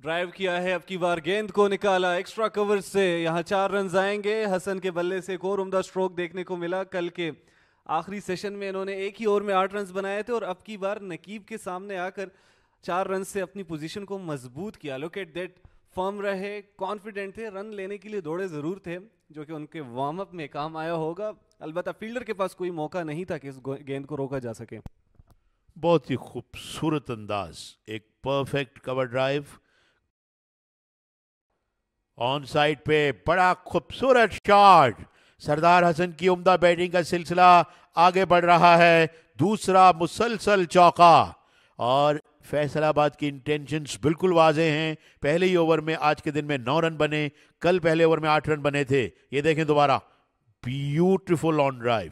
Drive किया है, अब की बार गेंद को निकाला एक्स्ट्रा कवर से, यहाँ 4 रन आएंगे। हसन के बल्ले से एक और उम्दा स्ट्रोक देखने को मिला। कल के आखिरी सेशन में इन्होंने एक ही ओवर में 8 रन बनाए थे और अब की बार नकीब के सामने आकर 4 रन से अपनी पोजीशन को मजबूत किया। लुक एट दैट, फर्म रहे, कॉन्फिडेंट थे, रन लेने के लिए दौड़े जरूर थे, जो कि उनके वार्म अप में काम आया होगा। अलबत्ता फील्डर के पास कोई मौका नहीं था कि इस गेंद को रोका जा सके। बहुत ही खूबसूरत अंदाज, एक perfect cover drive on side पे, बड़ा खूबसूरत शॉट। सरदार हसन की उम्दा बैटिंग का सिलसिला आगे बढ़ रहा है, दूसरा मुसलसल चौका। और फैसलाबाद की इंटेंशंस बिल्कुल वाजे हैं। पहले ही ओवर में आज के दिन में 9 रन बने, कल पहले ओवर में 8 रन बने थे। ये देखें दोबारा, ब्यूटीफुल ऑन ड्राइव,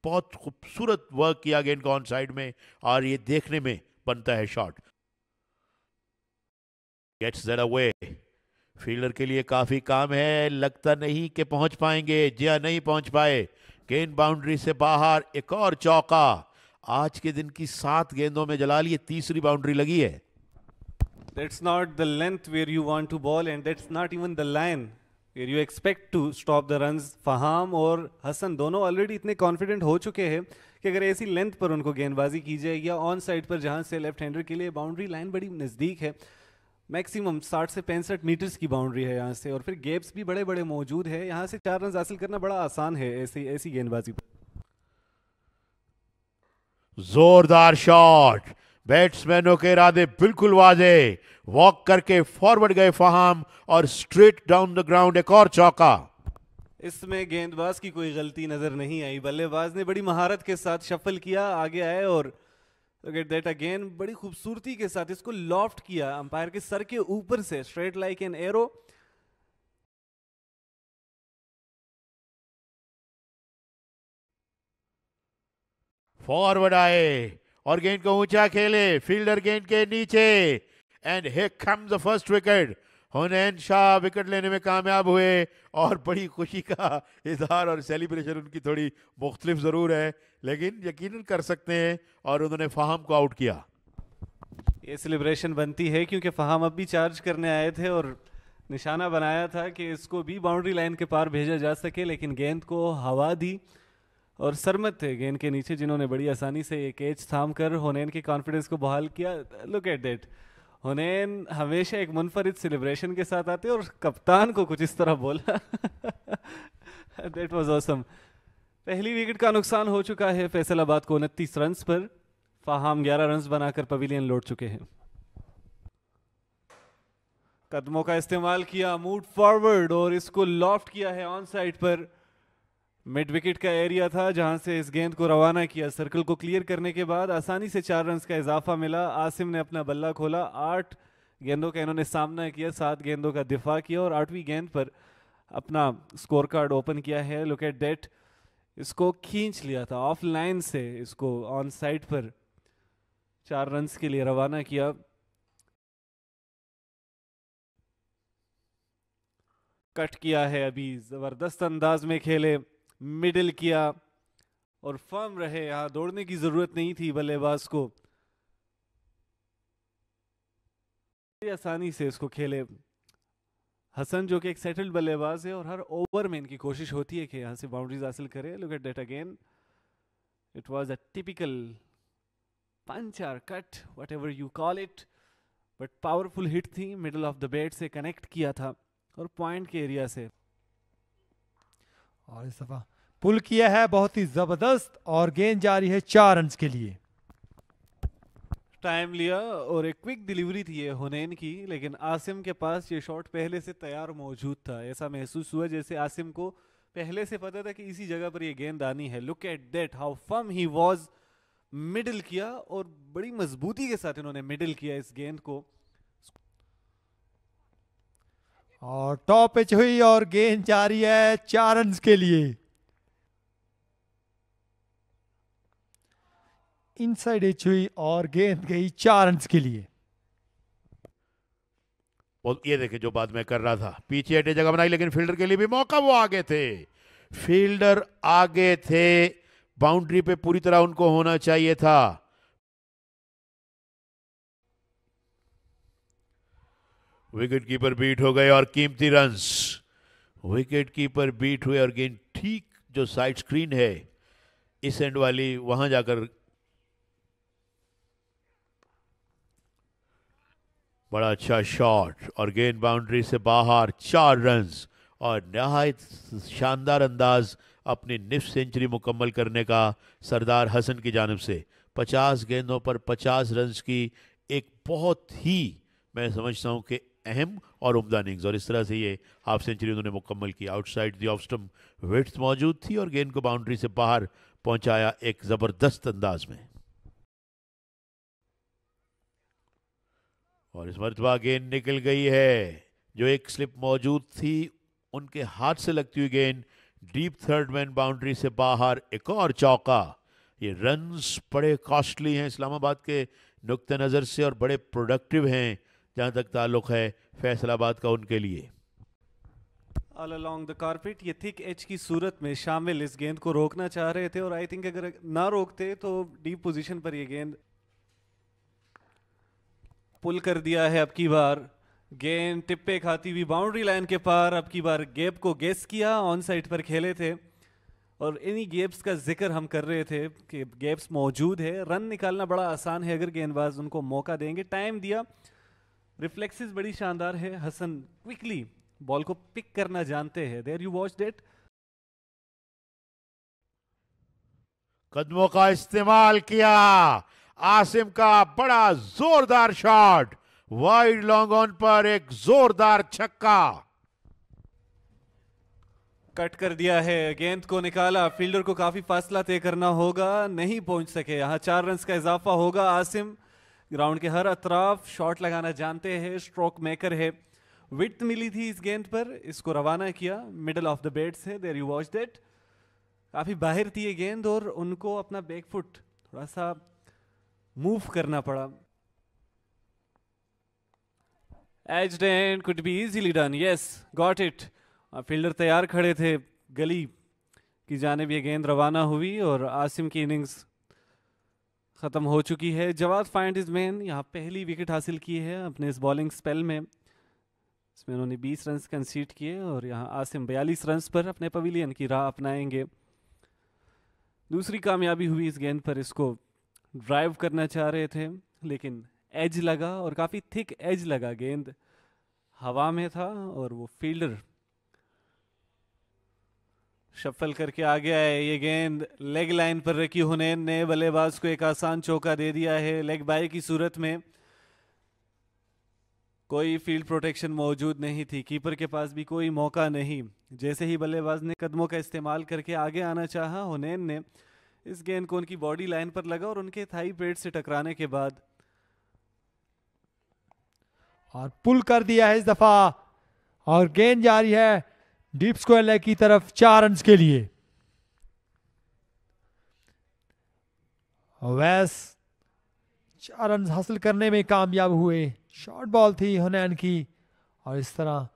बहुत खूबसूरत वर्क किया गेंद को ऑन साइड में और ये देखने में बनता है shot. Gets that away. Fielder के लिए काफी काम है, लगता नहीं कि पहुंच पाएंगे। जी हाँ, नहीं पहुंच पाए। गेंद बाउंड्री से बाहर, एक और चौका। आज के दिन की 7 गेंदों में जलाल ये तीसरी बाउंड्री लगी है। That's not the length where you want to ball and that's not even the line where you expect to stop the runs. फहाम और हसन दोनों ऑलरेडी इतने कॉन्फिडेंट हो चुके हैं कि अगर ऐसी लेंथ पर उनको गेंदबाजी की जाए या ऑन साइड पर जहां से लेफ्ट हैंडर के लिए बाउंड्री लाइन बड़ी नज़दीक है, मैक्सिमम 60 से 65 मीटर्स की बाउंड्री है यहाँ से, और फिर गैप्स भी बड़े बड़े मौजूद है। यहाँ से 4 रन हासिल करना बड़ा आसान है ऐसी ऐसी गेंदबाजी पर। जोरदार शॉट, बैट्समैनों के इरादे बिल्कुल वाजे। वॉक करके फॉरवर्ड गए फहाम और स्ट्रेट डाउन द ग्राउंड एक और चौका। इसमें गेंदबाज की कोई गलती नजर नहीं आई, बल्लेबाज ने बड़ी महारत के साथ शफल किया, आगे आए और गेट दैट अगेन, बड़ी खूबसूरती के साथ इसको लॉफ्ट किया अंपायर के सर के ऊपर से, straight like an arrow. Forward आए और गेंद को ऊंचा खेले, फील्डर गेंद के नीचे and here comes the first wicket. Hunain Shah wicket लेने में कामयाब हुए और बड़ी खुशी का इजहार और सेलिब्रेशन उनकी थोड़ी मुख्तलिफ ज़रूर है, लेकिन यकीनन कर सकते हैं और उन्होंने फहाम को आउट किया। ये सेलिब्रेशन बनती है क्योंकि फहाम अब भी चार्ज करने आए थे और निशाना बनाया था कि इसको भी बाउंड्री लाइन के पार भेजा जा सके, लेकिन गेंद को हवा दी और सरमत थे गेंद के नीचे, जिन्होंने बड़ी आसानी से एक कैच थाम कर हुनैन के कॉन्फिडेंस को बहाल किया। लुक एट दैट, हुनैन हमेशा एक मुनफरिद सेलिब्रेशन के साथ आते और कप्तान को कुछ इस तरह बोला। That was awesome. पहली विकेट का नुकसान हो चुका है फैसलाबाद को 29 रन पर। फहाम 11 रन बनाकर पवेलियन लौट चुके हैं। कदमों का इस्तेमाल किया, मूव फॉरवर्ड और इसको लॉफ्ट किया है ऑन साइड पर। मिड विकेट का एरिया था जहां से इस गेंद को रवाना किया। सर्कल को क्लियर करने के बाद आसानी से 4 रन का इजाफा मिला। आसिम ने अपना बल्ला खोला, 8 गेंदों का इन्होंने सामना किया, 7 गेंदों का दिफा किया और 8वीं गेंद पर अपना स्कोर कार्ड ओपन किया है। लुक एट दैट, इसको खींच लिया था ऑफ लाइन से, इसको ऑन साइड पर 4 रन के लिए रवाना किया। कट किया है, अभी जबरदस्त अंदाज में खेले, मिडिल किया और फर्म रहे। यहां दौड़ने की जरूरत नहीं थी बल्लेबाज को, आसानी से इसको खेले। हसन जो कि एक सेटल्ड बल्लेबाज है और हर ओवर में इनकी कोशिश होती है कि यहां से बाउंड्रीज हासिल करे। Look at that again, it was a typical punch और cut, whatever you call it, but powerful hit थी, मिडल ऑफ द बैट से कनेक्ट किया था और पॉइंट के एरिया से। और इस दफा पुल किया है बहुत ही जबरदस्त और गेंद जा रही है 4 रन के लिए। टाइम लिया और एक क्विक डिलीवरी थी ये हुनैन की, लेकिन आसिम के पास ये शॉट पहले से तैयार मौजूद था। ऐसा महसूस हुआ जैसे आसिम को पहले से पता था कि इसी जगह पर ये गेंद आनी है। Look at that how firm he was, middle किया और बड़ी मजबूती के साथ इन्होंने मिडिल किया इस गेंद को। और टॉप पिच हुई और गेंद जा रही है 4 रन के लिए। इनसाइड एच हुई और गेंद गई 4 रन के लिए। ये देखे जो बात मैं कर रहा था, पीछे हटे जगह बनाई, लेकिन फील्डर के लिए भी मौका, वो आगे थे, फील्डर आगे थे, बाउंड्री पे पूरी तरह उनको होना चाहिए था। विकेट कीपर बीट हो गए और कीमती रन्स। विकेट कीपर बीट हुए और गेंद ठीक जो साइड स्क्रीन है इस एंड वाली वहां जाकर बड़ा अच्छा शॉट और गेंद बाउंड्री से बाहर, 4 रन्स और नहायत शानदार अंदाज अपनी निफ सेंचुरी मुकम्मल करने का सरदार हसन की जानिब से। 50 गेंदों पर 50 रन्स की एक बहुत ही मैं समझता हूं कि अहम और उम्दा इनिंग्स, और इस तरह से ये हाफ सेंचुरी उन्होंने मुकम्मल की। Outside the off stump width मौजूद थी और गेंद को बाउंड्री से बाहर पहुंचाया एक जबरदस्त अंदाज में। और इस मरतबा गेंद निकल गई है, जो एक स्लिप मौजूद थी उनके हाथ से लगती हुई गेंद डीप थर्ड मैन बाउंड्री से बाहर, एक और चौका। ये रन्स बड़े कॉस्टली हैं इस्लामाबाद के नुक्ते नज़र से और बड़े प्रोडक्टिव हैं जहां तक ताल्लुक है फैसलाबाद का उनके लिए। ऑल अलोंग द कारपेट ये थिक एज की सूरत में शामिल इस गेंद को रोकना चाह रहे थे और आई थिंक अगर ना रोकते तो डीप पोजीशन पर ये गेंद पुल कर दिया है। अब की बार गेंद टिप्पे खाती हुई बाउंड्री लाइन के पार, अब की बार गैप को गेस किया, ऑन साइड पर खेले थे और इन्हीं गैप्स का जिक्र हम कर रहे थे कि गैप्स मौजूद है। रन निकालना बड़ा आसान है अगर गेंदबाज उनको मौका देंगे। टाइम दिया, रिफ्लेक्सेस बड़ी शानदार है। हसन क्विकली बॉल को पिक करना जानते हैं। There you watched it. कदमों का इस्तेमाल किया, आसिम का बड़ा जोरदार शॉट, वाइड लॉन्ग ऑन पर एक जोरदार छक्का। कट कर दिया है, गेंद को निकाला, फील्डर को काफी फासला तय करना होगा, नहीं पहुंच सके। यहां 4 रन का इजाफा होगा। आसिम ग्राउंड के हर अतराफ शॉट लगाना जानते हैं, स्ट्रोक मेकर है। विड्थ मिली थी इस गेंद पर, इसको रवाना किया, मिडल ऑफ द बेट से। There you watched it. काफी बाहर थी ये गेंद और उनको अपना बैक फुट थोड़ा सा मूव करना पड़ा। Aged and could be easily done. Yes, got it. Fielder तैयार खड़े थे, गली की जानिब ये गेंद रवाना हुई और आसिम की इनिंग्स खत्म हो चुकी है। जवाद फाइंड इज मैन यहाँ पहली विकेट हासिल की है अपने इस बॉलिंग स्पेल में। इसमें उन्होंने 20 रन कंसीड किए और यहाँ आसिम 42 रन पर अपने पवेलियन की राह अपनाएंगे। दूसरी कामयाबी हुई इस गेंद पर। इसको ड्राइव करना चाह रहे थे लेकिन एज लगा और काफ़ी थिक एज लगा। गेंद हवा में था और वो फील्डर शफल करके आ गया है। ये गेंद लेग लाइन पर रखी हुनैन ने बल्लेबाज को एक आसान चौका दे दिया है। लेग बाय की सूरत में कोई फील्ड प्रोटेक्शन मौजूद नहीं थी, कीपर के पास भी कोई मौका नहीं। जैसे ही बल्लेबाज ने कदमों का इस्तेमाल करके आगे आना चाहा, हुनैन ने इस गेंद को उनकी बॉडी लाइन पर लगा और उनके थाई पेट से टकराने के बाद और पुल कर दिया है इस दफा और गेंद जा रही है डीप स्क्वायर लेग की तरफ 4 रन के लिए। अवैस 4 रन हासिल करने में कामयाब हुए। शॉर्ट बॉल थी हुनैन की और इस तरह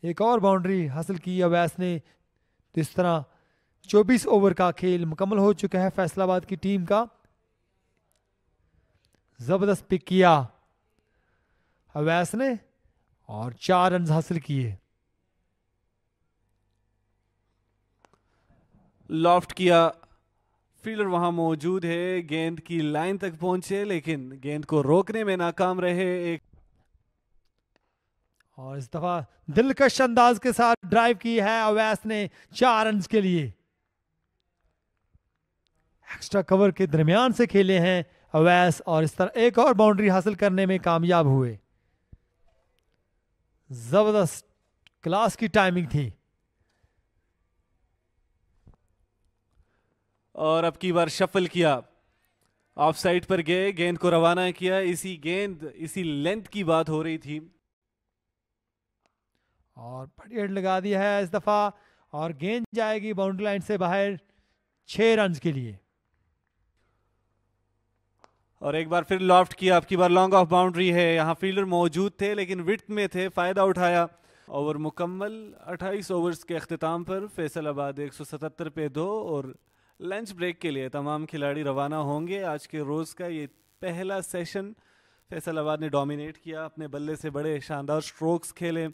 एक और बाउंड्री हासिल की अवैस ने। तो इस तरह 24 ओवर का खेल मुकम्मल हो चुका है फैसलाबाद की टीम का। जबरदस्त पिक किया अवैस ने और 4 रन हासिल किए। लॉफ्ट किया, फील्डर वहां मौजूद है, गेंद की लाइन तक पहुंचे लेकिन गेंद को रोकने में नाकाम रहे। एक और इस दफा दिलकश अंदाज के साथ ड्राइव की है अवैस ने 4 रन के लिए। एक्स्ट्रा कवर के दरमियान से खेले हैं अवैस और इस तरह एक और बाउंड्री हासिल करने में कामयाब हुए। जबरदस्त क्लास की टाइमिंग थी। और अब की बार शफल किया, ऑफ साइड पर गए, गेंद को रवाना किया। इसी लेंथ की बात हो रही थी और बड़ी हेड लगा दिया है इस दफा और गेंद जाएगी बाउंड्री लाइन से बाहर 6 रन के लिए। और एक बार फिर लॉफ्ट किया, अब की बार लॉन्ग ऑफ बाउंड्री है। यहाँ फील्डर मौजूद थे लेकिन विड्थ में थे, फायदा उठाया। ओवर मुकम्मल। 28 ओवर्स के अख्तिताम पर फैसलाबाद 177 पे 2 और लंच ब्रेक के लिए तमाम खिलाड़ी रवाना होंगे। आज के रोज़ का ये पहला सेशन फैसलाबाद ने डोमिनेट किया, अपने बल्ले से बड़े शानदार स्ट्रोक्स खेले।